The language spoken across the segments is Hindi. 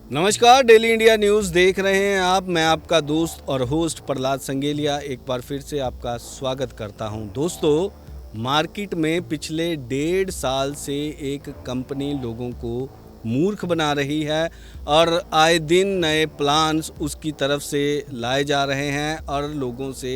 नमस्कार, डेली इंडिया न्यूज़ देख रहे हैं आप। मैं आपका दोस्त और होस्ट प्रहलाद संगेलिया एक बार फिर से आपका स्वागत करता हूं। दोस्तों, मार्केट में पिछले 1.5 साल से एक कंपनी लोगों को मूर्ख बना रही है और आए दिन नए प्लान्स उसकी तरफ से लाए जा रहे हैं और लोगों से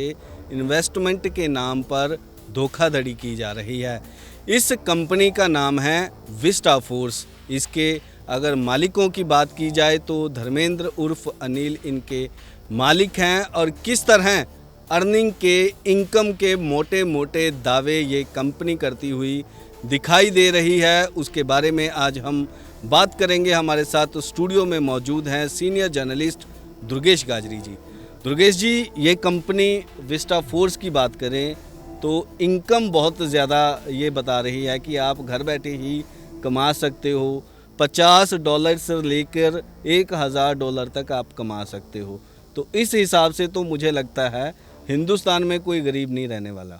इन्वेस्टमेंट के नाम पर धोखाधड़ी की जा रही है। इस कंपनी का नाम है विस्टा फोर्स। इसके अगर मालिकों की बात की जाए तो धर्मेंद्र उर्फ अनिल इनके मालिक हैं और किस तरह अर्निंग के इनकम के मोटे मोटे दावे ये कंपनी करती हुई दिखाई दे रही है, उसके बारे में आज हम बात करेंगे। हमारे साथ स्टूडियो में मौजूद हैं सीनियर जर्नलिस्ट दुर्गेश गाजरी जी। दुर्गेश जी, ये कंपनी विस्टा फोर्स की बात करें तो इनकम बहुत ज़्यादा ये बता रही है कि आप घर बैठे ही कमा सकते हो। $50 से लेकर $1000 तक आप कमा सकते हो। तो इस हिसाब से तो मुझे लगता है हिंदुस्तान में कोई गरीब नहीं रहने वाला।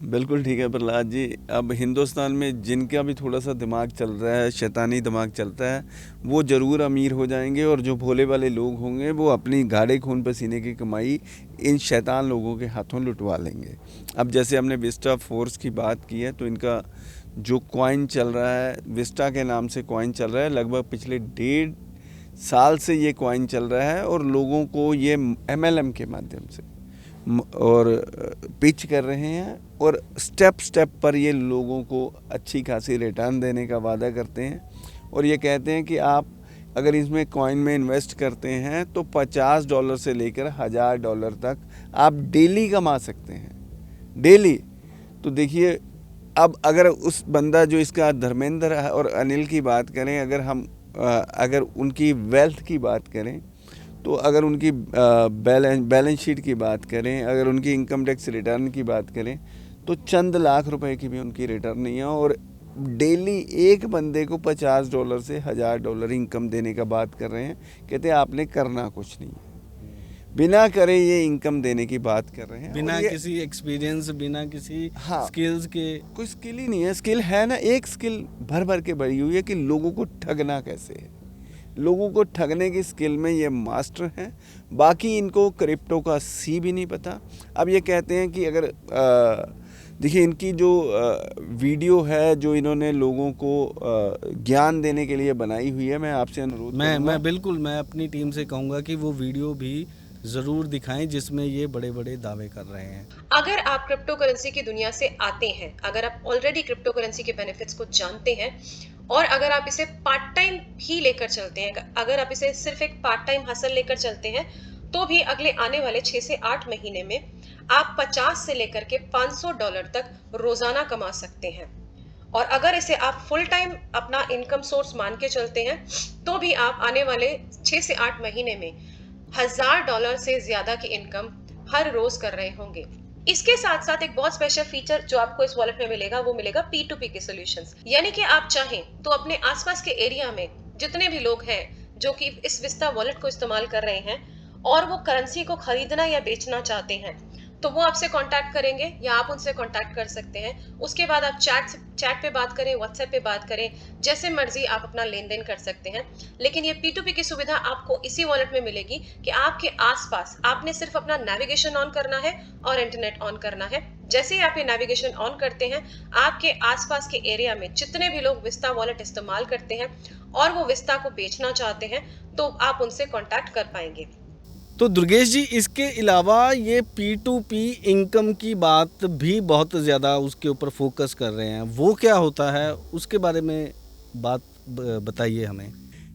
बिल्कुल ठीक है प्रहलाद जी। अब हिंदुस्तान में जिनका भी थोड़ा सा दिमाग चल रहा है, शैतानी दिमाग चलता है, वो ज़रूर अमीर हो जाएंगे और जो भोले वाले लोग होंगे वो अपनी गाढ़े खून पसीने की कमाई इन शैतान लोगों के हाथों लुटवा लेंगे। अब जैसे हमने विस्टा फोर्स की बात की है तो इनका जो कॉइन चल रहा है, विस्टा के नाम से कॉइन चल रहा है, लगभग पिछले 1.5 साल से ये कॉइन चल रहा है और लोगों को ये MLM के माध्यम से और पिच कर रहे हैं और स्टेप स्टेप पर ये लोगों को अच्छी खासी रिटर्न देने का वादा करते हैं और ये कहते हैं कि आप अगर इसमें कॉइन में इन्वेस्ट करते हैं तो $50 से लेकर $1000 तक आप डेली कमा सकते हैं, डेली। तो देखिए, अब अगर उस बंदा जो इसका धर्मेंद्र और अनिल की बात करें, अगर उनकी वेल्थ की बात करें तो अगर उनकी बैलेंस शीट की बात करें, अगर उनकी इनकम टैक्स रिटर्न की बात करें तो चंद लाख रुपए की भी उनकी रिटर्न नहीं है और डेली एक बंदे को $50 से $1000 इनकम देने का बात कर रहे हैं। कहते हैं आपने करना कुछ नहीं, बिना करे ये इनकम देने की बात कर रहे हैं, बिना किसी एक्सपीरियंस, बिना किसी स्किल्स के। कोई स्किल ही नहीं है। स्किल है ना, एक स्किल भर भर के भरी हुई है कि लोगों को ठगना कैसे है। लोगों को ठगने की स्किल में ये मास्टर हैं। बाकी इनको क्रिप्टो का सी भी नहीं पता। अब ये कहते हैं कि अगर देखिए, इनकी जो वीडियो है जो इन्होंने लोगों को ज्ञान देने के लिए बनाई हुई है, मैं आपसे अनुरोध मैं बिल्कुल मैं अपनी टीम से कहूँगा कि वो वीडियो भी ज़रूर दिखाएं जिसमें ये बड़े बड़े दावे कर रहे हैं। अगर आप क्रिप्टो करेंसी की दुनिया से आते हैं, अगर आप ऑलरेडी क्रिप्टो करेंसी के बेनिफिट्स को जानते हैं और अगर आप इसे पार्ट टाइम ही लेकर चलते हैं, अगर आप इसे सिर्फ एक पार्ट टाइम हसल लेकर चलते हैं, तो भी अगले आने वाले 6 से 8 महीने में आप 50 से लेकर के $500 तक रोजाना कमा सकते हैं। और अगर इसे आप फुल टाइम अपना इनकम सोर्स मान के चलते हैं तो भी आप आने वाले 6 से 8 महीने में $1000 से ज्यादा की इनकम हर रोज कर रहे होंगे। इसके साथ साथ एक बहुत स्पेशल फीचर जो आपको इस वॉलेट में मिलेगा वो मिलेगा P2P के सॉल्यूशंस। यानी कि आप चाहें तो अपने आसपास के एरिया में जितने भी लोग हैं जो कि इस विस्टा वॉलेट को इस्तेमाल कर रहे हैं और वो करेंसी को खरीदना या बेचना चाहते हैं, तो वो आपसे कांटेक्ट करेंगे या आप उनसे कांटेक्ट कर सकते हैं। उसके बाद आप चैट पे बात करें, व्हाट्सएप पे बात करें, जैसे मर्जी आप अपना लेन देन कर सकते हैं। लेकिन ये P2P की सुविधा आपको इसी वॉलेट में मिलेगी कि आपके आसपास आपने सिर्फ अपना नेविगेशन ऑन करना है और इंटरनेट ऑन करना है। जैसे ही आप ये नेविगेशन ऑन करते हैं, आपके आसपास के एरिया में जितने भी लोग विस्टा वॉलेट इस्तेमाल करते हैं और वो विस्टा को बेचना चाहते हैं, तो आप उनसे कांटेक्ट कर पाएंगे। तो दुर्गेश जी, इसके अलावा ये P2P इनकम की बात भी बहुत ज़्यादा उसके ऊपर फोकस कर रहे हैं। वो क्या होता है, उसके बारे में बात बताइए हमें।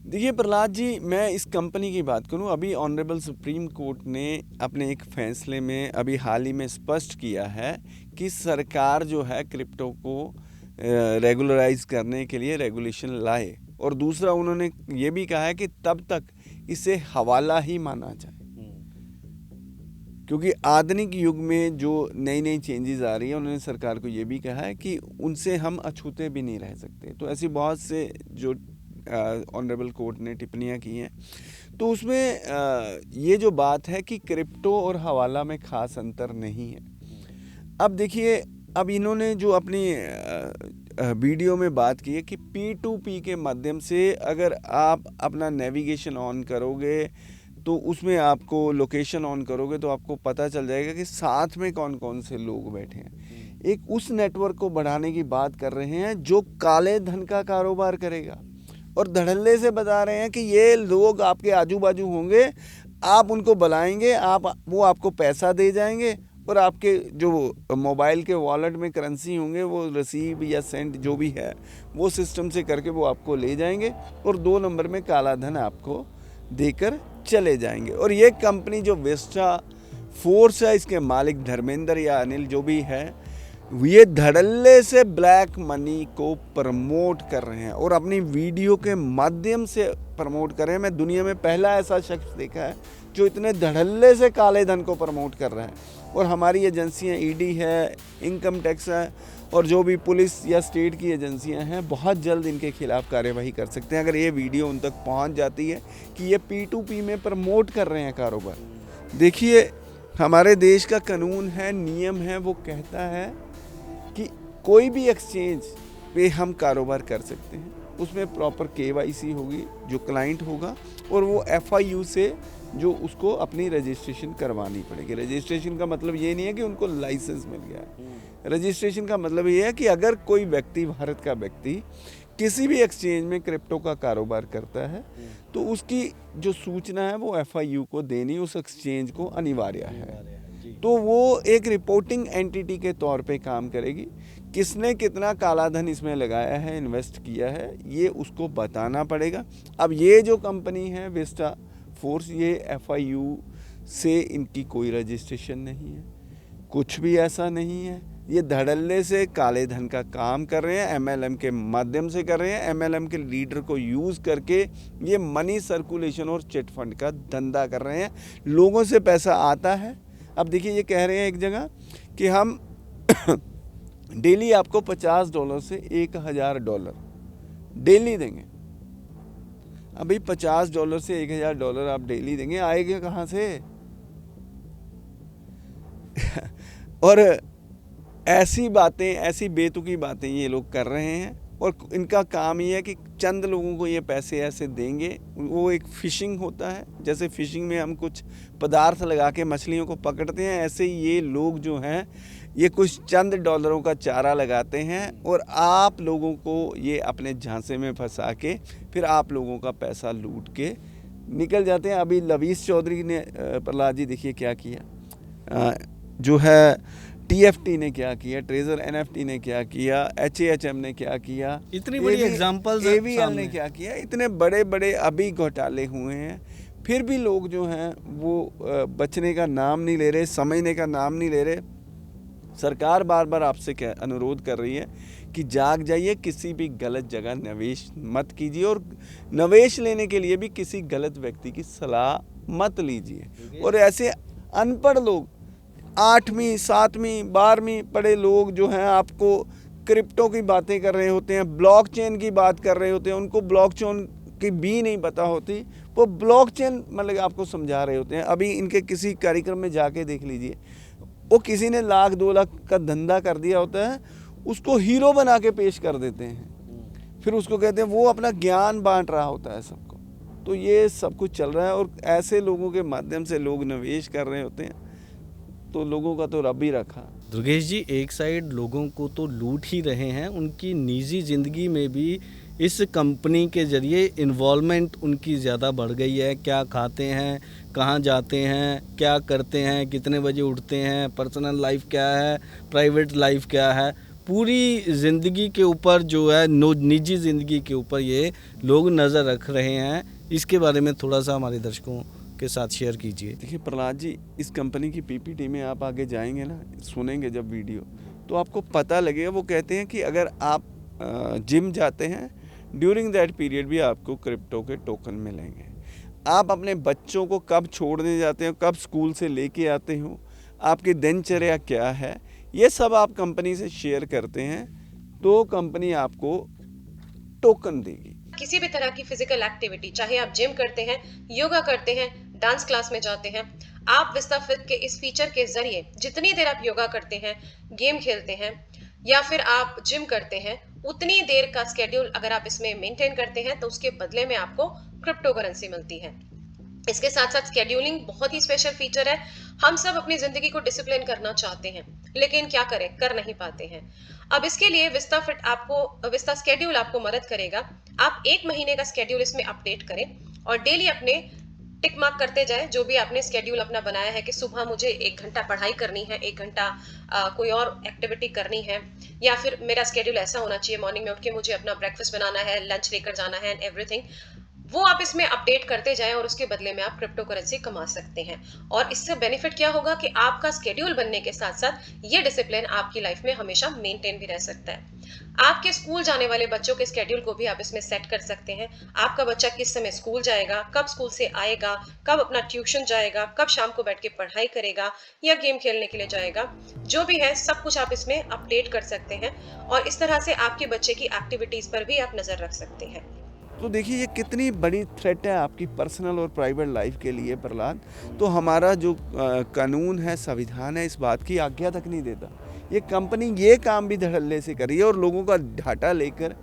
देखिए प्रहलाद जी, मैं इस कंपनी की बात करूं, अभी ऑनरेबल सुप्रीम कोर्ट ने अपने एक फैसले में अभी हाल ही में स्पष्ट किया है कि सरकार जो है क्रिप्टो को रेगुलराइज करने के लिए रेगुलेशन लाए और दूसरा उन्होंने ये भी कहा है कि तब तक इसे हवाला ही माना जाए, क्योंकि आधुनिक युग में जो नई नई चेंजेस आ रही है, उन्होंने सरकार को ये भी कहा है कि उनसे हम अछूते भी नहीं रह सकते। तो ऐसी बहुत से जो ऑनरेबल कोर्ट ने टिप्पणियां की हैं, तो उसमें ये जो बात है कि क्रिप्टो और हवाला में ख़ास अंतर नहीं है। अब देखिए, अब इन्होंने जो अपनी वीडियो में बात की है कि P2P के माध्यम से अगर आप अपना नेविगेशन ऑन करोगे तो उसमें आपको लोकेशन ऑन करोगे तो आपको पता चल जाएगा कि साथ में कौन कौन से लोग बैठे हैं। एक उस नेटवर्क को बढ़ाने की बात कर रहे हैं जो काले धन का कारोबार करेगा, और धड़ल्ले से बता रहे हैं कि ये लोग आपके आजू बाजू होंगे, आप उनको बुलाएंगे, वो आपको पैसा दे जाएंगे और आपके जो मोबाइल के वॉलेट में करेंसी होंगे वो रिसीव या सेंड जो भी है वो सिस्टम से करके वो आपको ले जाएंगे और 2 नंबर में काला धन आपको देकर चले जाएंगे। और ये कंपनी जो विस्टा फोर्स है, इसके मालिक धर्मेंद्र या अनिल जो भी है, ये धड़ल्ले से ब्लैक मनी को प्रमोट कर रहे हैं और अपनी वीडियो के माध्यम से प्रमोट कर रहे हैं। मैं दुनिया में पहला ऐसा शख्स देखा है जो इतने धड़ल्ले से काले धन को प्रमोट कर रहा है। और हमारी एजेंसियां ईडी है, इनकम टैक्स है और जो भी पुलिस या स्टेट की एजेंसियां हैं बहुत जल्द इनके खिलाफ कार्यवाही कर सकते हैं अगर ये वीडियो उन तक पहुंच जाती है कि ये P2P में प्रमोट कर रहे हैं कारोबार। देखिए, हमारे देश का कानून है, नियम है, वो कहता है कि कोई भी एक्सचेंज पे हम कारोबार कर सकते हैं, उसमें प्रॉपर KYC होगी, जो क्लाइंट होगा, और वो FIU से जो उसको अपनी रजिस्ट्रेशन करवानी पड़ेगी। रजिस्ट्रेशन का मतलब ये नहीं है कि उनको लाइसेंस मिल गया है। रजिस्ट्रेशन का मतलब ये है कि अगर कोई व्यक्ति, भारत का व्यक्ति, किसी भी एक्सचेंज में क्रिप्टो का कारोबार करता है तो उसकी जो सूचना है वो FIU को देनी उस एक्सचेंज को अनिवार्य है। तो वो एक रिपोर्टिंग एंटिटी के तौर पे काम करेगी। किसने कितना काला धन इसमें लगाया है, इन्वेस्ट किया है, ये उसको बताना पड़ेगा। अब ये जो कंपनी है विस्टा फोर्स, ये FIU से इनकी कोई रजिस्ट्रेशन नहीं है, कुछ भी ऐसा नहीं है। ये धड़ल्ले से काले धन का काम कर रहे हैं, MLM के माध्यम से कर रहे हैं। MLM के लीडर को यूज़ करके ये मनी सर्कुलेशन और चिट फंड का धंधा कर रहे हैं। लोगों से पैसा आता है। अब देखिए, ये कह रहे हैं एक जगह कि हम डेली आपको $50 से $1000 डेली देंगे। अभी $50 से $1000 आप डेली देंगे, आएगा कहाँ से? और ऐसी बातें, ऐसी बेतुकी बातें ये लोग कर रहे हैं और इनका काम ये है कि चंद लोगों को ये पैसे ऐसे देंगे। वो एक फ़िशिंग होता है, जैसे फ़िशिंग में हम कुछ पदार्थ लगा के मछलियों को पकड़ते हैं, ऐसे ये लोग जो हैं ये कुछ चंद डॉलरों का चारा लगाते हैं और आप लोगों को ये अपने झांसे में फंसा के फिर आप लोगों का पैसा लूट के निकल जाते हैं। अभी लवीस चौधरी ने, प्रहलाद जी देखिए क्या किया, जो है TFT ने क्या किया, ट्रेजर NFT ने क्या किया, HAHM ने क्या किया, इतनी बड़ी एग्जांपल्स, AVL ने क्या किया, इतने बड़े बड़े अभी घोटाले हुए हैं। फिर भी लोग जो हैं वो बचने का नाम नहीं ले रहे, समझने का नाम नहीं ले रहे। सरकार बार बार आपसे अनुरोध कर रही है कि जाग जाइए, किसी भी गलत जगह निवेश मत कीजिए और निवेश लेने के लिए भी किसी गलत व्यक्ति की सलाह मत लीजिए। और ऐसे अनपढ़ लोग, 8वीं 7वीं 12वीं पढ़े लोग जो हैं आपको क्रिप्टो की बातें कर रहे होते हैं, ब्लॉकचेन की बात कर रहे होते हैं, उनको ब्लॉकचेन की भी नहीं पता होती, वो ब्लॉकचेन मतलब आपको समझा रहे होते हैं। अभी इनके किसी कार्यक्रम में जाके देख लीजिए, वो किसी ने $1,00,000 $2,00,000 का धंधा कर दिया होता है, उसको हीरो बना के पेश कर देते हैं, फिर उसको कहते हैं वो अपना ज्ञान बांट रहा होता है सबको। तो ये सब कुछ चल रहा है और ऐसे लोगों के माध्यम से लोग निवेश कर रहे होते हैं, तो लोगों का तो रब ही रखा। दुर्गेश जी, एक साइड लोगों को तो लूट ही रहे हैं, उनकी निजी ज़िंदगी में भी इस कंपनी के ज़रिए इन्वॉल्वमेंट उनकी ज़्यादा बढ़ गई है। क्या खाते हैं, कहाँ जाते हैं, क्या करते हैं, कितने बजे उठते हैं, पर्सनल लाइफ क्या है, प्राइवेट लाइफ क्या है, पूरी ज़िंदगी के ऊपर जो है निजी ज़िंदगी के ऊपर ये लोग नज़र रख रहे हैं। इसके बारे में थोड़ा सा हमारे दर्शकों के साथ शेयर कीजिए। देखिए प्रहलाद जी, इस कंपनी की PPT में आप आगे जाएंगे ना, सुनेंगे जब वीडियो, तो आपको पता लगेगा। वो कहते हैं कि अगर आप जिम जाते हैं, ड्यूरिंग दैट पीरियड भी आपको क्रिप्टो के टोकन मिलेंगे। आप अपने बच्चों को कब छोड़ने जाते हो, कब स्कूल से लेके आते हो, आपकी दिनचर्या क्या है, ये सब आप कंपनी से शेयर करते हैं तो कंपनी आपको टोकन देगी। किसी भी तरह की फिजिकल एक्टिविटी, चाहे आप जिम करते हैं, योगा करते हैं, डांस क्लास में जाते हैं, आप विस्टा फिट के इस फीचर के जरिए जितनी देर आप योगा करते हैं, गेम खेलते हैं या फिर आप जिम करते हैं, उतनी देर का स्केड्यूल अगर आप इसमें मेंटेन करते हैं तो उसके बदले में आपको क्रिप्टो करेंसी मिलती है। इसके साथ साथ स्केड्यूलिंग बहुत ही स्पेशल फीचर है। हम सब अपनी जिंदगी को डिसिप्लिन करना चाहते हैं, लेकिन क्या करें, कर नहीं पाते हैं। अब इसके लिए विस्टा स्केड्यूल आपको मदद करेगा। आप 1 महीने का स्केड्यूल इसमें अपडेट करें और डेली अपने टिक मार्क करते जाए जो भी आपने स्केड्यूल अपना बनाया है कि सुबह मुझे 1 घंटा पढ़ाई करनी है, 1 घंटा कोई और एक्टिविटी करनी है, या फिर मेरा स्केड्यूल ऐसा होना चाहिए, मॉर्निंग में उठ के मुझे अपना ब्रेकफास्ट बनाना है, लंच लेकर जाना है एंड एवरीथिंग। वो आप इसमें अपडेट करते जाएं और उसके बदले में आप क्रिप्टो करेंसी कमा सकते हैं। और इससे बेनिफिट क्या होगा कि आपका स्केड्यूल बनने के साथ साथ ये डिसिप्लिन आपकी लाइफ में हमेशा मेंटेन भी रह सकता है। आपके स्कूल जाने वाले बच्चों के स्केड्यूल को भी आप इसमें सेट कर सकते हैं। आपका बच्चा किस समय स्कूल जाएगा, कब स्कूल से आएगा, कब अपना ट्यूशन जाएगा, कब शाम को बैठ के पढ़ाई करेगा या गेम खेलने के लिए जाएगा, जो भी है सब कुछ आप इसमें अपडेट कर सकते हैं और इस तरह से आपके बच्चे की एक्टिविटीज पर भी आप नजर रख सकते हैं। तो देखिए ये कितनी बड़ी थ्रेट है आपकी पर्सनल और प्राइवेट लाइफ के लिए प्रहलाद। तो हमारा जो कानून है, संविधान है, इस बात की आज्ञा तक नहीं देता। ये कंपनी ये काम भी धड़ल्ले से कर रही है और लोगों का डाटा लेकर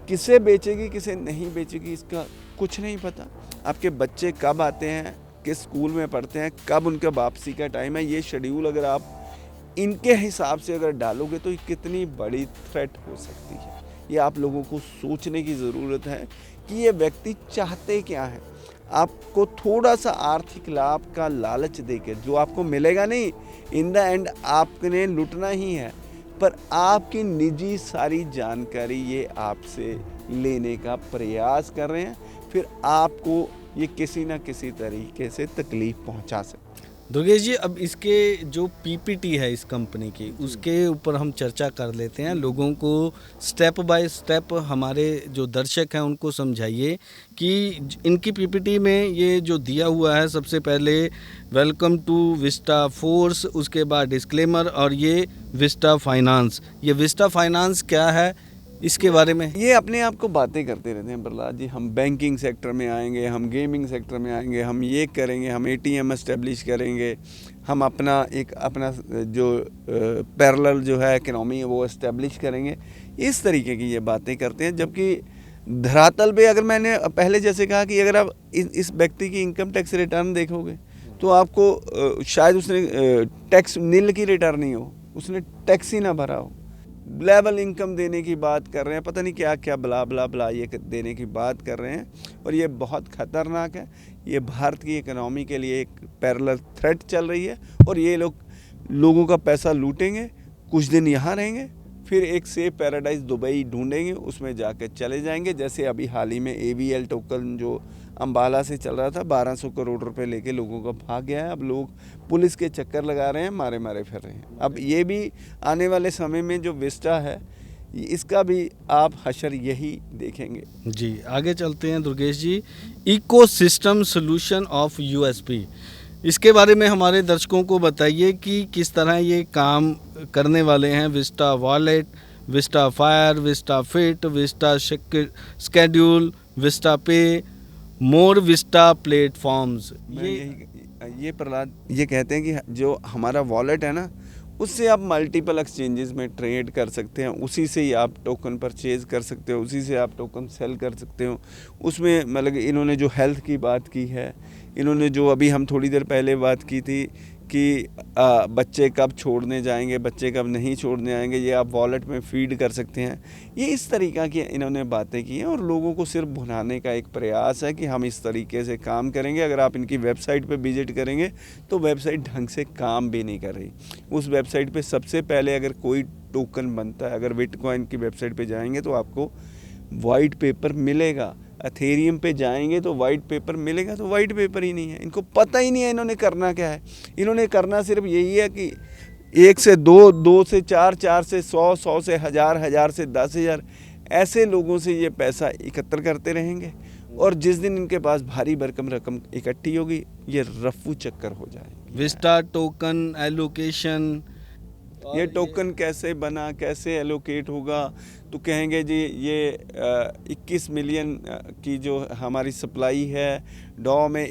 किसे बेचेगी किसे नहीं बेचेगी इसका कुछ नहीं पता। आपके बच्चे कब आते हैं, किस स्कूल में पढ़ते हैं, कब उनका वापसी का टाइम है, ये शेड्यूल अगर आप इनके हिसाब से अगर डालोगे तो ये कितनी बड़ी थ्रेट हो सकती है। ये आप लोगों को सोचने की ज़रूरत है कि ये व्यक्ति चाहते क्या हैं। आपको थोड़ा सा आर्थिक लाभ का लालच देकर जो आपको मिलेगा नहीं, इन द एंड आपने लुटना ही है, पर आपकी निजी सारी जानकारी ये आपसे लेने का प्रयास कर रहे हैं, फिर आपको ये किसी ना किसी तरीके से तकलीफ पहुंचा सकते हैं। दुर्गेश जी, अब इसके जो पीपीटी है इस कंपनी की, उसके ऊपर हम चर्चा कर लेते हैं। लोगों को स्टेप बाय स्टेप, हमारे जो दर्शक हैं उनको समझाइए कि इनकी पीपीटी में ये जो दिया हुआ है, सबसे पहले वेलकम टू विस्टा फोर्स, उसके बाद डिस्क्लेमर और ये विस्टा फाइनेंस। ये विस्टा फाइनेंस क्या है, इसके बारे में ये अपने आप को बातें करते रहते हैं प्रहलाद जी। हम बैंकिंग सेक्टर में आएंगे, हम गेमिंग सेक्टर में आएंगे, हम ये करेंगे, हम एटीएम एस्टेब्लिश करेंगे, हम अपना जो पैरेलल जो है इकोनॉमी है वो एस्टेब्लिश करेंगे। इस तरीके की ये बातें करते हैं, जबकि धरातल पे अगर मैंने पहले जैसे कहा कि अगर आप इस व्यक्ति की इनकम टैक्स रिटर्न देखोगे तो आपको शायद उसने टैक्स नील की रिटर्न ही हो, उसने टैक्स ही ना भरा हो। लेवल इनकम देने की बात कर रहे हैं, पता नहीं क्या क्या ब्ला ब्ला ब्ला ये देने की बात कर रहे हैं, और ये बहुत ख़तरनाक है। ये भारत की इकोनॉमी के लिए एक पैरेलल थ्रेट चल रही है और ये लोगों का पैसा लूटेंगे, कुछ दिन यहाँ रहेंगे, फिर एक सेफ पैराडाइज दुबई ढूंढेंगे, उसमें जाकर चले जाएंगे। जैसे अभी हाल ही में AVL टोकन जो अंबाला से चल रहा था, 1200 करोड़ रुपए लेके लोगों का भाग गया है। अब लोग पुलिस के चक्कर लगा रहे हैं, मारे मारे फिर रहे हैं। अब ये भी आने वाले समय में जो विस्टा है इसका भी आप हशर यही देखेंगे। जी, आगे चलते हैं दुर्गेश जी। इकोसिस्टम सोल्यूशन ऑफ USP, इसके बारे में हमारे दर्शकों को बताइए कि किस तरह ये काम करने वाले हैं। Vista wallet, Vista fire, Vista fit, Vista schedule, Vista पे, मोर विस्टा प्लेटफॉर्म्स। ये प्रहलाद ये कहते हैं कि जो हमारा वॉलेट है ना, उससे आप मल्टीपल एक्सचेंजेस में ट्रेड कर सकते हैं, उसी से ही आप टोकन परचेज कर सकते हो, उसी से आप टोकन सेल कर सकते हो। उसमें मतलब इन्होंने जो हेल्थ की बात की है, इन्होंने जो अभी हम थोड़ी देर पहले बात की थी कि बच्चे कब छोड़ने जाएंगे, बच्चे कब नहीं छोड़ने आएंगे, ये आप वॉलेट में फीड कर सकते हैं। ये इस तरीक़ा की इन्होंने बातें की हैं और लोगों को सिर्फ भुनाने का एक प्रयास है कि हम इस तरीके से काम करेंगे। अगर आप इनकी वेबसाइट पे विजिट करेंगे तो वेबसाइट ढंग से काम भी नहीं कर रही। उस वेबसाइट पे सबसे पहले अगर कोई टोकन बनता है, अगर बिटकॉइन की वेबसाइट पे जाएंगे तो आपको वाइट पेपर मिलेगा। एथेरियम पे जाएंगे तो वाइट पेपर मिलेगा, तो वाइट पेपर ही नहीं है। इनको पता ही नहीं है इन्होंने करना क्या है। इन्होंने करना सिर्फ यही है कि 1 से 2, 2 से 4, 4 से 100, 100 से 1000, 1000 से 10,000 ऐसे लोगों से ये पैसा एकत्र करते रहेंगे और जिस दिन इनके पास भारी भरकम रकम इकट्ठी होगी ये रफ्फू चक्कर हो जाएगी। विस्टा टोकन एलोकेशन, ये टोकन कैसे बना, कैसे एलोकेट होगा, तो कहेंगे जी ये 21 मिलियन की जो हमारी सप्लाई है डॉ में,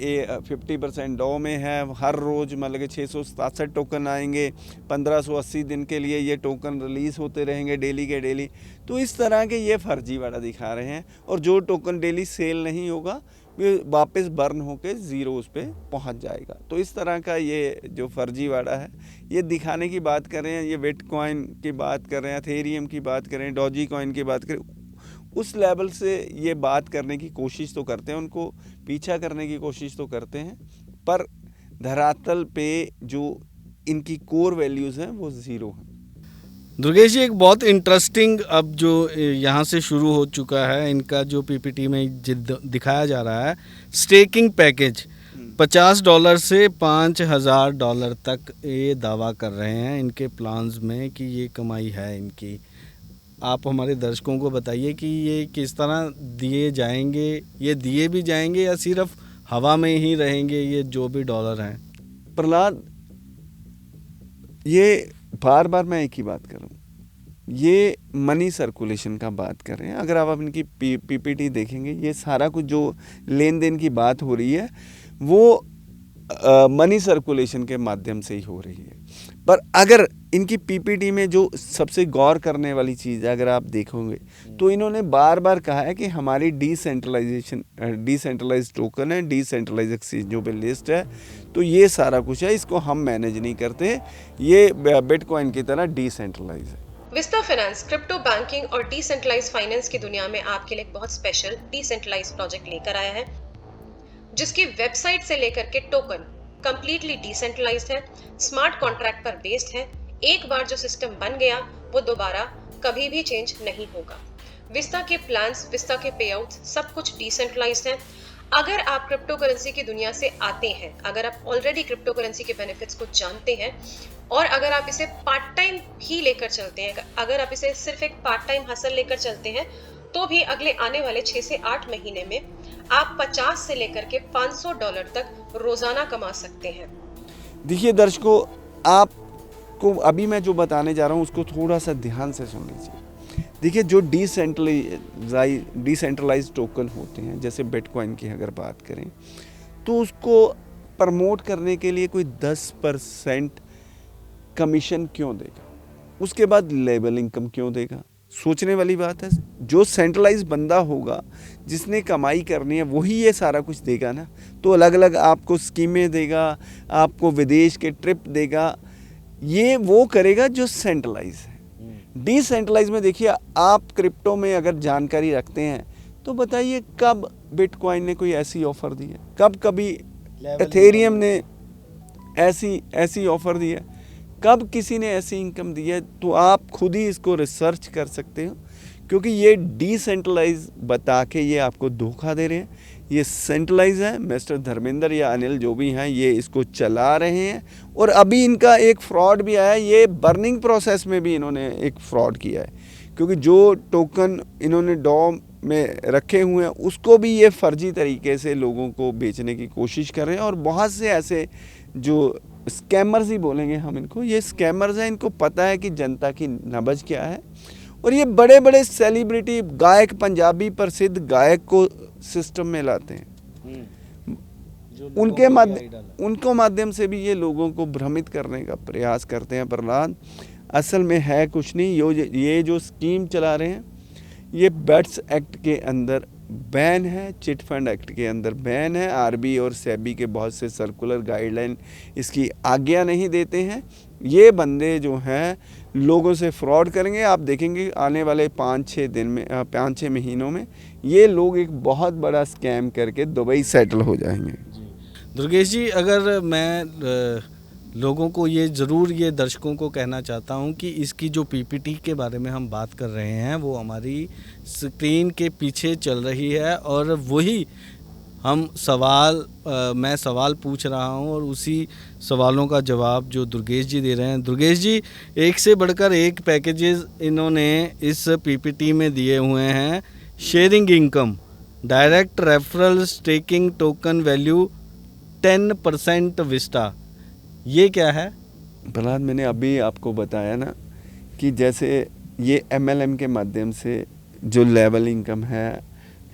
50% डॉ में है। हर रोज़ मतलब कि 667 टोकन आएंगे, 1580 दिन के लिए ये टोकन रिलीज़ होते रहेंगे डेली के डेली। तो इस तरह के ये फर्जीवाड़ा दिखा रहे हैं, और जो टोकन डेली सेल नहीं होगा वो वापस बर्न होके ज़ीरोज़ पे पहुंच जाएगा। तो इस तरह का ये जो फर्जीवाड़ा है ये दिखाने की बात कर रहे हैं। ये बिटकॉइन की बात कर रहे हैं, एथेरियम की बात करें, डॉजी कॉइन की बात करें, उस लेवल से ये बात करने की कोशिश तो करते हैं, उनको पीछा करने की कोशिश तो करते हैं, पर धरातल पे जो इनकी कोर वैल्यूज़ हैं वो ज़ीरो हैं। दुर्गेश जी, एक बहुत इंटरेस्टिंग अब जो यहाँ से शुरू हो चुका है इनका जो पीपीटी में दिखाया जा रहा है, स्टेकिंग पैकेज $50 से $5000 तक ये दावा कर रहे हैं इनके प्लान्स में कि ये कमाई है इनकी। आप हमारे दर्शकों को बताइए कि ये किस तरह दिए जाएंगे, ये दिए भी जाएंगे या सिर्फ हवा में ही रहेंगे ये जो भी डॉलर हैं? प्रहलाद, ये बार बार मैं एक ही बात कर रहा हूँ, ये मनी सर्कुलेशन का बात कर रहे हैं। अगर आप इनकी पीपीटी देखेंगे, ये सारा कुछ जो लेन देन की बात हो रही है वो मनी सर्कुलेशन के माध्यम से ही हो रही है। पर अगर इनकी पीपीटी में जो सबसे गौर करने वाली चीज़ है, अगर आप देखोगे तो इन्होंने बार बार कहा है कि हमारी डिसेंट्रलाइज्ड टोकन है, डिसेंट्रलाइज्ड एक्सचेंजों पे लिस्ट है, तो ये सारा कुछ है, इसको हम मैनेज नहीं करते, ये बिटकॉइन की तरह डिसेंट्रलाइज है। विस्ता फाइनेंस क्रिप्टो बैंकिंग और डिसेंट्रलाइज्ड फाइनेंस की दुनिया में आपके लिए एक बहुत स्पेशल डिसेंट्रलाइज्ड प्रोजेक्ट लेकर आया है, जिसकी वेबसाइट से लेकर के टोकन कंप्लीटली डिसेंट्रलाइज्ड है, स्मार्ट कॉन्ट्रैक्ट पर बेस्ड है। एक बार जो सिस्टम बन गया वो दोबारा कभी भी चेंज नहीं होगा। विस्ता के प्लान्स, विस्ता के पेआउट सब कुछ डिसेंट्रलाइज्ड है। अगर आप क्रिप्टो करेंसी की दुनिया से आते हैं, अगर आप ऑलरेडी क्रिप्टो करेंसी के बेनिफिट्स को जानते हैं, और अगर आप इसे पार्ट टाइम ही लेकर चलते हैं, अगर आप इसे सिर्फ एक पार्ट टाइम हसल लेकर चलते हैं, तो भी अगले आने वाले 6 से 8 महीने में आप 50 से लेकर के $500 तक रोजाना कमा सकते हैं। देखिए दर्शकों, आपको अभी मैं जो बताने जा रहा हूँ उसको थोड़ा सा ध्यान से सुन लीजिए। देखिए, जो डिसेंट्रलाइज्ड टोकन होते हैं, जैसे बिटकॉइन की अगर बात करें, तो उसको प्रमोट करने के लिए कोई 10% कमीशन क्यों देगा, उसके बाद लेबल इनकम क्यों देगा? सोचने वाली बात है। जो सेंट्रलाइज बंदा होगा, जिसने कमाई करनी है, वही ये सारा कुछ देगा ना। तो अलग अलग आपको स्कीमें देगा, आपको विदेश के ट्रिप देगा, ये वो करेगा जो सेंट्रलाइज है। डिसेंट्रलाइज में देखिए, आप क्रिप्टो में अगर जानकारी रखते हैं तो बताइए कब बिटकॉइन ने कोई ऐसी ऑफ़र दी है, कब कभी एथेरियम ने ऐसी ऑफ़र दी है, कब किसी ने ऐसी इनकम दी है? तो आप खुद ही इसको रिसर्च कर सकते हो, क्योंकि ये डिसेंट्रलाइज बता के ये आपको धोखा दे रहे हैं। ये सेंट्रलाइज है, मिस्टर धर्मेंद्र या अनिल जो भी हैं ये इसको चला रहे हैं। और अभी इनका एक फ्रॉड भी आया है, ये बर्निंग प्रोसेस में भी इन्होंने एक फ्रॉड किया है, क्योंकि जो टोकन इन्होंने डॉ में रखे हुए हैं उसको भी ये फर्जी तरीके से लोगों को बेचने की कोशिश कर रहे हैं। और बहुत से ऐसे जो स्कैमर्स ही बोलेंगे हम इनको, ये स्कैमर्स हैं, इनको पता है कि जनता की नब्ज क्या है। और ये बड़े बड़े सेलिब्रिटी गायक, पंजाबी प्रसिद्ध गायक को सिस्टम में लाते हैं, उनको माध्यम से भी ये लोगों को भ्रमित करने का प्रयास करते हैं। प्रहलाद, असल में है कुछ नहीं, ये जो स्कीम चला रहे हैं ये बेट्स एक्ट के अंदर बैन है, चिट फंड एक्ट के अंदर बैन है। आरबी और सेबी के बहुत से सर्कुलर गाइडलाइन इसकी आज्ञा नहीं देते हैं। ये बंदे जो हैं लोगों से फ्रॉड करेंगे। आप देखेंगे आने वाले 5-6 महीनों में ये लोग एक बहुत बड़ा स्कैम करके दुबई सेटल हो जाएंगे। दुर्गेश जी, अगर मैं लोगों को ये ज़रूर ये दर्शकों को कहना चाहता हूँ कि इसकी जो पीपीटी के बारे में हम बात कर रहे हैं वो हमारी स्क्रीन के पीछे चल रही है, और वही हम मैं सवाल पूछ रहा हूँ और उसी सवालों का जवाब जो दुर्गेश जी दे रहे हैं। दुर्गेश जी, एक से बढ़कर एक पैकेजेस इन्होंने इस पीपीटी में दिए हुए हैं। Sharing income, direct referral, staking token value 10% Vista, ये क्या है? प्रहलाद, मैंने अभी आपको बताया ना कि जैसे ये MLM के माध्यम से जो लेवल इनकम है,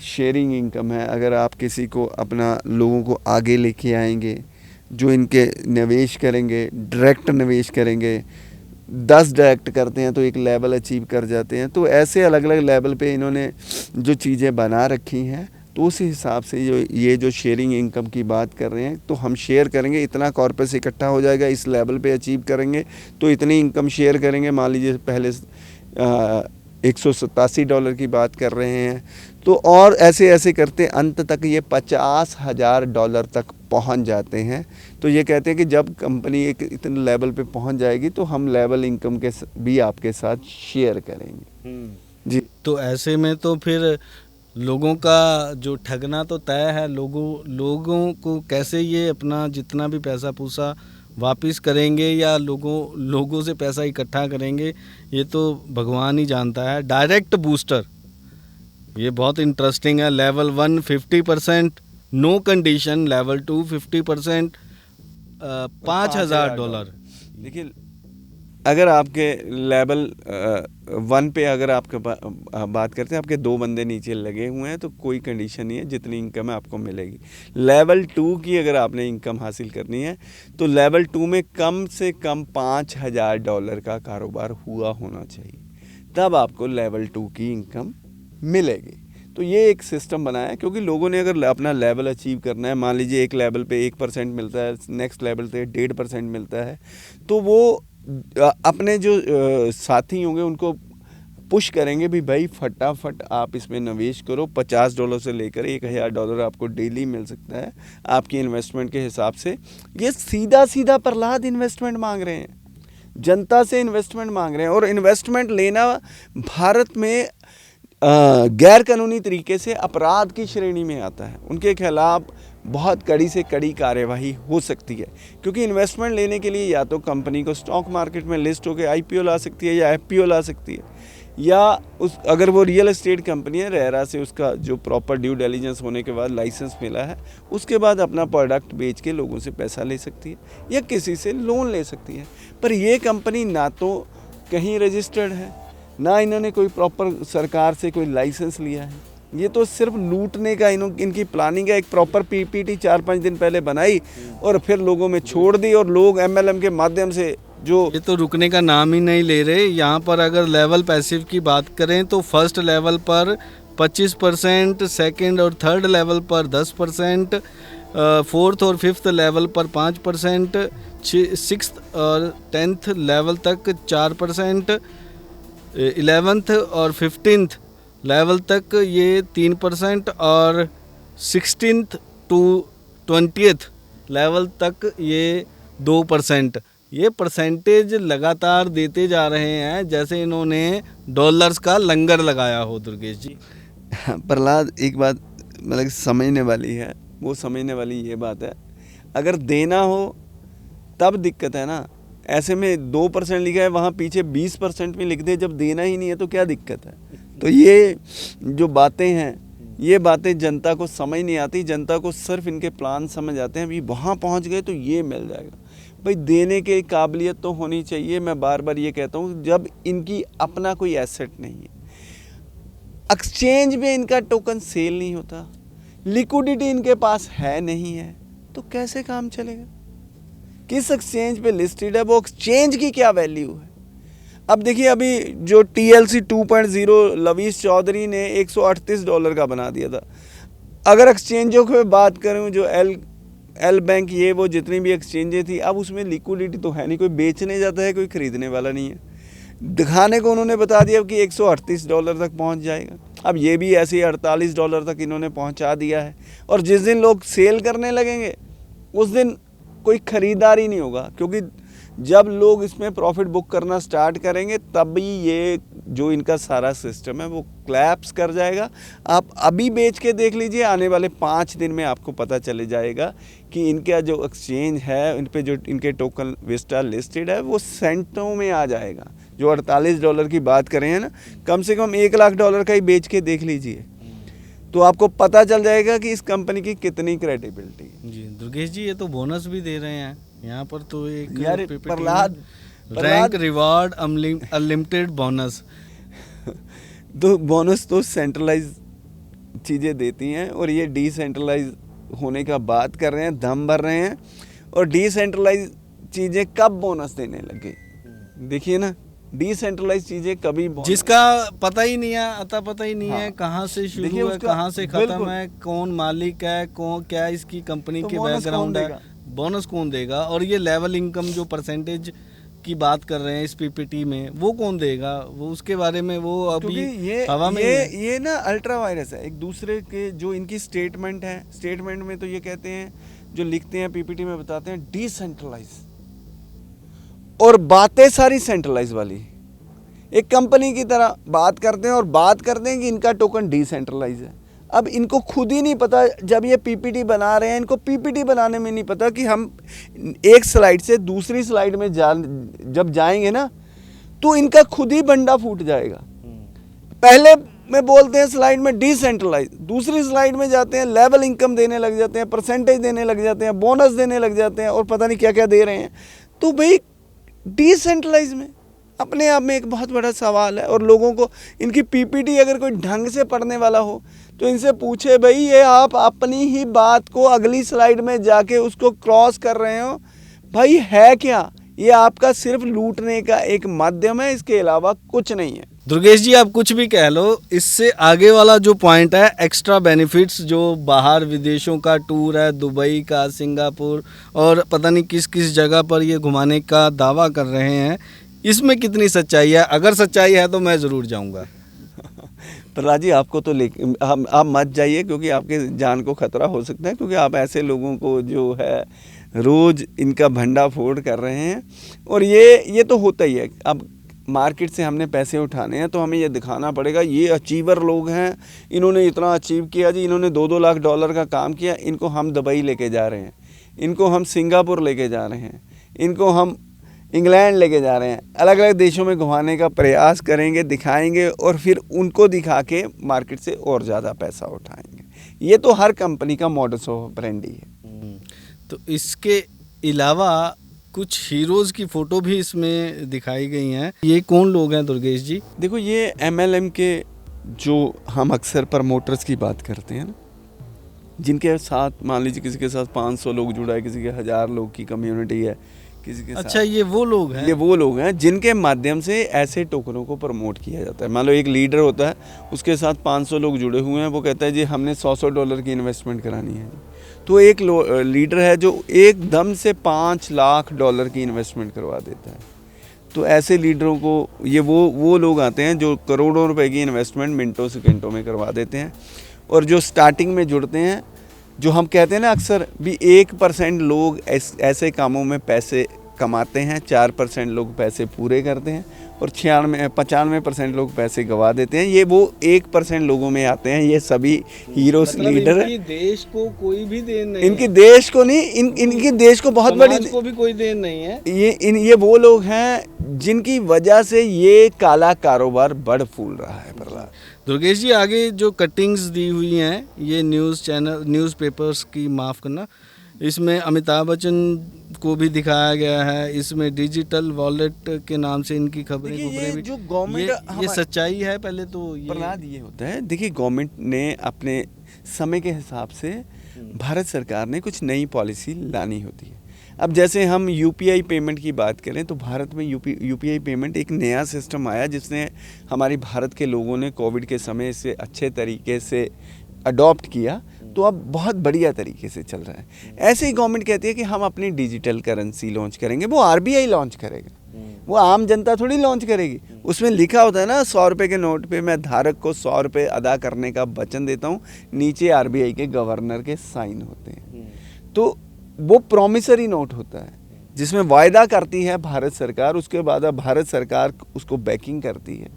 शेयरिंग इनकम है, अगर आप किसी को अपना लोगों को आगे लेके आएंगे, जो इनके निवेश करेंगे, डायरेक्ट निवेश करेंगे, 10 डायरेक्ट करते हैं तो एक लेवल अचीव कर जाते हैं। तो ऐसे अलग अलग लेवल पे इन्होंने जो चीज़ें बना रखी हैं, तो उस हिसाब से ये जो शेयरिंग इनकम की बात कर रहे हैं, तो हम शेयर करेंगे, इतना कॉर्पस इकट्ठा हो जाएगा, इस लेवल पे अचीव करेंगे तो इतनी इनकम शेयर करेंगे। मान लीजिए पहले $187 की बात कर रहे हैं, तो और ऐसे ऐसे करते अंत तक ये $50,000 तक पहुंच जाते हैं। तो ये कहते हैं कि जब कंपनी एक इतने लेवल पे पहुंच जाएगी तो हम लेवल इनकम के भी आपके साथ शेयर करेंगे। जी, तो ऐसे में तो फिर लोगों का जो ठगना तो तय है। लोगों को कैसे ये अपना जितना भी पैसा पूसा वापस करेंगे या लोगों से पैसा इकट्ठा करेंगे, ये तो भगवान ही जानता है। डायरेक्ट बूस्टर ये बहुत इंटरेस्टिंग है। Level 1 50%, no condition. लेवल 2 50%, $5,000। देखिए, अगर आपके लेवल 1 पे अगर आपके बात करते हैं, आपके 2 बंदे नीचे लगे हुए हैं तो कोई कंडीशन नहीं है, जितनी इनकम है आपको मिलेगी। लेवल 2 की अगर आपने इनकम हासिल करनी है तो लेवल 2 में कम से कम $5,000 का कारोबार हुआ होना चाहिए, तब आपको लेवल 2 की इनकम मिलेगी। तो ये एक सिस्टम बनाया है, क्योंकि लोगों ने अगर अपना लेवल अचीव करना है, मान लीजिए एक लेवल पे 1% मिलता है, नेक्स्ट लेवल पे 1.5% मिलता है, तो वो अपने जो साथी होंगे उनको पुश करेंगे भी भाई फटाफट आप इसमें निवेश करो। $50 से लेकर $1,000 आपको डेली मिल सकता है आपकी इन्वेस्टमेंट के हिसाब से। ये सीधा सीधा प्रहलाद इन्वेस्टमेंट मांग रहे हैं, जनता से इन्वेस्टमेंट मांग रहे हैं। और इन्वेस्टमेंट लेना भारत में गैर कानूनी तरीके से अपराध की श्रेणी में आता है। उनके खिलाफ बहुत कड़ी से कड़ी कार्यवाही हो सकती है, क्योंकि इन्वेस्टमेंट लेने के लिए या तो कंपनी को स्टॉक मार्केट में लिस्ट होकर IPO ला सकती है या FPO ला सकती है, या अगर वो रियल एस्टेट कंपनी है, रेरा से उसका जो प्रॉपर ड्यू डिलिजेंस होने के बाद लाइसेंस मिला है, उसके बाद अपना प्रोडक्ट बेच के लोगों से पैसा ले सकती है या किसी से लोन ले सकती है। पर ये कंपनी ना तो कहीं रजिस्टर्ड है, ना इन्होंने कोई प्रॉपर सरकार से कोई लाइसेंस लिया है। ये तो सिर्फ लूटने का इनकी प्लानिंग है। एक प्रॉपर PPT 4-5 दिन पहले बनाई और फिर लोगों में छोड़ दी, और लोग MLM के माध्यम से जो ये तो रुकने का नाम ही नहीं ले रहे। यहाँ पर अगर लेवल पैसिव की बात करें तो फर्स्ट लेवल पर 25%, सेकंड और थर्ड लेवल पर 10%, फोर्थ और फिफ्थ लेवल पर 5%, 6th और 10th लेवल तक 4%, 11th और 15th लेवल तक ये 3%, और 16th to 20th लेवल तक ये 2%। ये परसेंटेज लगातार देते जा रहे हैं जैसे इन्होंने डॉलर्स का लंगर लगाया हो। दुर्गेश जी, प्रहलाद, एक बात मतलब समझने वाली है, वो समझने वाली ये बात है, अगर देना हो तब दिक्कत है ना। ऐसे में 2% लिखा है, वहाँ पीछे 20% में लिख दे, जब देना ही नहीं है तो क्या दिक्कत है। तो ये जो बातें हैं, ये बातें जनता को समझ नहीं आती। जनता को सिर्फ इनके प्लान समझ आते हैं, अभी वहाँ पहुँच गए तो ये मिल जाएगा। भाई देने के काबिलियत तो होनी चाहिए। मैं बार बार ये कहता हूँ, जब इनकी अपना कोई एसेट नहीं है, एक्सचेंज में इनका टोकन सेल नहीं होता, लिक्विडिटी इनके पास है नहीं है, तो कैसे काम चलेगा। किस एक्सचेंज पे लिस्टेड है, वो एक्सचेंज की क्या वैल्यू है। अब देखिए, अभी जो TLC 2.0 लवीश चौधरी ने $138 का बना दिया था। अगर एक्सचेंजों की बात करूं, जो एल बैंक, ये वो जितनी भी एक्सचेंजें थी, अब उसमें लिक्विडिटी तो है नहीं, कोई बेचने जाता है, कोई ख़रीदने वाला नहीं है। दिखाने को उन्होंने बता दिया कि $138 तक पहुंच जाएगा। अब ये भी ऐसे ही $48 तक इन्होंने पहुंचा दिया है, और जिस दिन लोग सेल करने लगेंगे उस दिन कोई ख़रीदार ही नहीं होगा, क्योंकि जब लोग इसमें प्रॉफिट बुक करना स्टार्ट करेंगे तभी ये जो इनका सारा सिस्टम है वो क्लैप्स कर जाएगा। आप अभी बेच के देख लीजिए, आने वाले 5 दिन में आपको पता चले जाएगा कि इनका जो एक्सचेंज है, इन पे जो इनके टोकन विस्टा लिस्टेड है, वो सेंटों में आ जाएगा। जो $48 की बात करें हैं ना, कम से कम $1 लाख का ही बेच के देख लीजिए, तो आपको पता चल जाएगा कि इस कंपनी की कितनी क्रेडिबिलिटी है। जी दुर्गेश जी, ये तो बोनस भी दे रहे हैं यहाँ पर तो एक यार PPT Prahlad rank reward unlimited bonus. तो बोनस तो सेंट्रलाइज चीज़ें देती हैं और ये डिसेंट्रलाइज होने का बात कर रहे हैं, दम भर रहे हैं। और डिसेंट्रलाइज चीज़ें कब बोनस देने लगे? देखिए ना, डिसेंट्रलाइज चीज़ें कभी जिसका पता ही नहीं है, अता पता ही नहीं है हाँ। कहाँ से देखिए शुरू है उसका कहाँ से खत्म बिल्कुल। है, कौन मालिक है, कौन क्या इसकी कंपनी तो के बोनस बैकग्राउंड कौन है, देगा? बोनस कौन देगा, और ये लेवल इनकम जो परसेंटेज की बात कर रहे हैं इस पीपीटी में, वो कौन देगा? वो उसके बारे में वो क्योंकि अभी ये हवा में ही है। ये ना अल्ट्रा वायरस है। एक दूसरे के जो इनकी स्टेटमेंट है, स्टेटमेंट में तो ये कहते हैं, जो लिखते हैं पीपीटी में बताते हैं डिसेंट्रलाइज, और बातें सारी सेंट्रलाइज वाली। एक कंपनी की तरह बात करते हैं और बात करते हैं कि इनका टोकन डिसेंट्रलाइज है। अब इनको खुद ही नहीं पता, जब ये पीपीटी बना रहे हैं, इनको पीपीटी बनाने में नहीं पता कि हम एक स्लाइड से दूसरी स्लाइड में जब जाएंगे ना, तो इनका खुद ही बंडा फूट जाएगा। पहले में बोलते हैं स्लाइड में डिसेंट्रलाइज, दूसरी स्लाइड में जाते हैं लेवल इनकम देने लग जाते हैं, परसेंटेज देने लग जाते हैं, बोनस देने लग जाते हैं, और पता नहीं क्या क्या दे रहे हैं। तो भाई डिसेंट्रलाइज में अपने आप में एक बहुत बड़ा सवाल है। और लोगों को इनकी पीपीटी अगर कोई ढंग से पढ़ने वाला हो तो इनसे पूछे, भाई ये आप अपनी ही बात को अगली स्लाइड में जाके उसको क्रॉस कर रहे हो, भाई है क्या? ये आपका सिर्फ लूटने का एक माध्यम है, इसके अलावा कुछ नहीं है। दुर्गेश जी, आप कुछ भी कह लो, इससे आगे वाला जो पॉइंट है एक्स्ट्रा बेनिफिट्स, जो बाहर विदेशों का टूर है, दुबई का, सिंगापुर और पता नहीं किस किस जगह पर ये घुमाने का दावा कर रहे हैं, इसमें कितनी सच्चाई है? अगर सच्चाई है तो मैं ज़रूर जाऊंगा। प्रहलाद जी, आपको तो आप मत जाइए, क्योंकि आपके जान को खतरा हो सकता है, क्योंकि आप ऐसे लोगों को जो है रोज़ इनका भंडा फोड़ कर रहे हैं। और ये तो होता ही है। अब मार्केट से हमने पैसे उठाने हैं तो हमें ये दिखाना पड़ेगा, ये अचीवर लोग हैं, इन्होंने इतना अचीव किया जी, इन्होंने $2-2 लाख का काम किया, इनको हम दुबई लेके जा रहे हैं, इनको हम सिंगापुर लेके जा रहे हैं, इनको हम इंग्लैंड लेके जा रहे हैं। अलग अलग देशों में घुमाने का प्रयास करेंगे, दिखाएंगे, और फिर उनको दिखा के मार्केट से और ज़्यादा पैसा उठाएंगे। ये तो हर कंपनी का मॉडस ऑपरेंडी है। तो इसके अलावा कुछ हीरोज़ की फ़ोटो भी इसमें दिखाई गई हैं। ये कौन लोग हैं दुर्गेश जी? देखो, ये MLM के जो हम अक्सर प्रमोटर्स की बात करते हैं ना, जिनके साथ मान लीजिए किसी के साथ 500 लोग जुड़ा है, किसी के 1000 लोग की कम्युनिटी है, किसी के अच्छा, साथ, ये वो लोग हैं? ये वो लोग हैं जिनके माध्यम से ऐसे टोकनों को प्रमोट किया जाता है। मान लो एक लीडर होता है, उसके साथ 500 लोग जुड़े हुए हैं, वो कहता है जी हमने $100 की इन्वेस्टमेंट करानी है। तो एक लीडर है जो एकदम से $5 लाख की इन्वेस्टमेंट करवा देता है। तो ऐसे लीडरों को ये वो लोग आते हैं जो करोड़ों रुपए की इन्वेस्टमेंट मिनटों सेकंडों में करवा देते हैं। और जो स्टार्टिंग में जुड़ते हैं, जो हम कहते हैं ना अक्सर भी 1% लोग ऐसे कामों में पैसे कमाते हैं, 4% लोग पैसे पूरे करते हैं, और 95% लोग पैसे गवा देते हैं। ये वो 1% लोगों में आते हैं। ये सभी हीरोस मतलब लीडर इनकी देश को कोई भी देन नहीं इनकी है। देश को नहीं, इनकी देश को बहुत बड़ी, समाज को भी कोई देन नहीं है। ये वो लोग हैं जिनकी वजह से ये काला कारोबार बढ़ फूल रहा है। प्रहलाद, दुर्गेश जी, आगे जो कटिंग्स दी हुई हैं, ये न्यूज़पेपर्स की माफ़ करना, इसमें अमिताभ बच्चन को भी दिखाया गया है, इसमें डिजिटल वॉलेट के नाम से इनकी खबरें भी। जो गवर्नमेंट, ये सच्चाई है? पहले तो ये प्रहलाद, ये होता है, देखिए गवर्नमेंट ने अपने समय के हिसाब से भारत सरकार ने कुछ नई पॉलिसी लानी होती है। अब जैसे हम UPI पेमेंट की बात करें तो भारत में UPI पेमेंट एक नया सिस्टम आया जिसने हमारी भारत के लोगों ने कोविड के समय से अच्छे तरीके से अडॉप्ट किया, तो अब बहुत बढ़िया तरीके से चल रहा है। ऐसे ही गवर्नमेंट कहती है कि हम अपनी डिजिटल करेंसी लॉन्च करेंगे, वो RBI लॉन्च करेगा, वो आम जनता थोड़ी लॉन्च करेगी। उसमें लिखा होता है ना, 100 रुपये के नोट पे मैं धारक को 100 रुपये अदा करने का वचन देता हूँ, नीचे RBI के गवर्नर के साइन होते हैं। तो वो प्रॉमिसरी नोट होता है जिसमें वायदा करती है भारत सरकार, उसके बाद अब भारत सरकार उसको बैकिंग करती है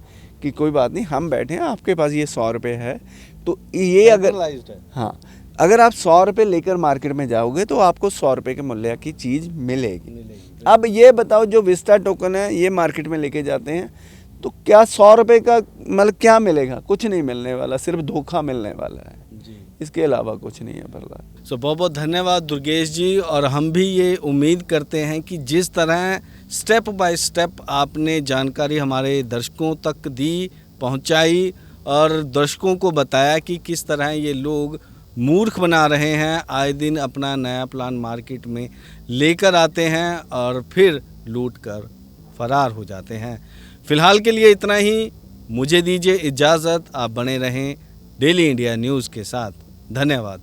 कि कोई बात नहीं, हम बैठे हैं, आपके पास ये 100 रुपये है। तो ये अगर, हाँ, अगर आप 100 रुपये लेकर मार्केट में जाओगे तो आपको 100 रुपये के मूल्य की चीज़ मिलेगी। अब ये बताओ, जो विस्टा टोकन है ये मार्केट में लेके जाते हैं तो क्या 100 रुपये का मतलब क्या मिलेगा? कुछ नहीं मिलने वाला, सिर्फ धोखा मिलने वाला है, इसके अलावा कुछ नहीं है प्रहलाद। सो बहुत बहुत धन्यवाद दुर्गेश जी। और हम भी ये उम्मीद करते हैं कि जिस तरह स्टेप बाय स्टेप आपने जानकारी हमारे दर्शकों तक दी, पहुंचाई और दर्शकों को बताया कि किस तरह ये लोग मूर्ख बना रहे हैं, आए दिन अपना नया प्लान मार्केट में लेकर आते हैं और फिर लूट कर फरार हो जाते हैं। फिलहाल के लिए इतना ही, मुझे दीजिए इजाज़त। आप बने रहें डेली इंडिया न्यूज़ के साथ। धन्यवाद।